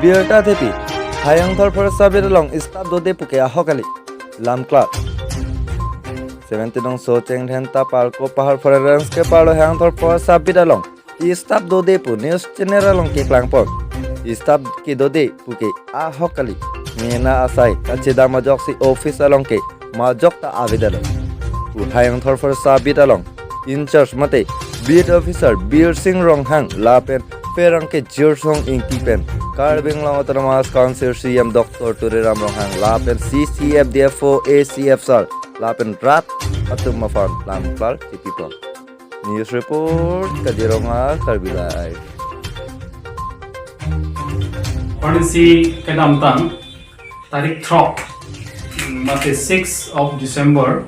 Birta tepi Hayongtha for sabir long stop do de puke ahok ali lam club 70 dong so cheng then ta pal ko pahar for ranks ke palo Hayongtha for sabir long stop do de pu news channel long ke klang pon stop ki do de puke ahok ali mena asai kachida majok si office along ke majok ta avidalo Hayongtha for sabir long in charge mate beat officer Bir Singh Rong Hang lapen perang ke Jersong Inkipen Karbing Long Autonomous Council CM Dr. Turiram Rong Hang lapen CCF DFO ACF Sar lapen Rat Atum Mafan Lamklar Tipipon News Report Kadironga Karbilai Kondisi kedamtang tarik trok mate 6 of December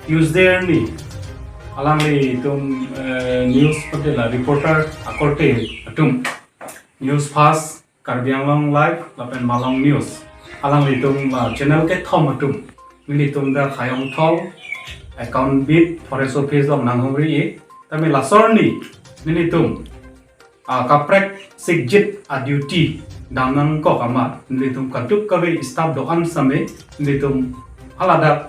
Tuesday ni alang li tum news patela reporter akorte atum news fast Karbi Anglong live lapen Malong news alang li tum channel ke thom atum mili tum da Hayongtha account bit forest office dong nang hongri e tami lasor ni mili tum kaprek sigjit a duty damnang ko kama mili tum katuk kawe staff doan same mili tum alada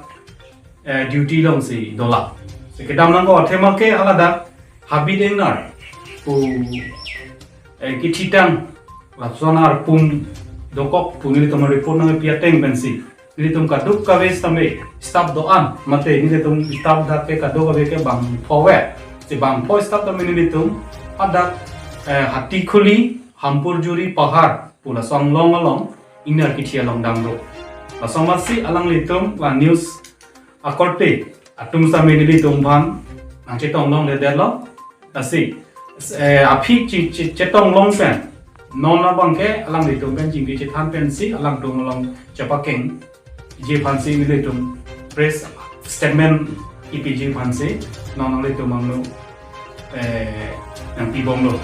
duty long si dola Kedam nangko tema ke alada habit engar pu kititang lapsonar pum dokok punili tomar report nang piateng bensi ini tum kaduk kawes tame staff doan mate ini tum staff dak ke kaduk kawe ke bang powe si bang po staff tame ini tum ada hati kuli hampur juri pahar pula song long along inar kitia long damro lasong masi alang litum la news akorte atum sa medili tumbang ang chetong long de delo asi api chetong long pen non na bangke alang litum pen jing di chetan pen si alang tung long chapakeng je phansi militum press statement ipj phansi non litum ang lo ang pibong lo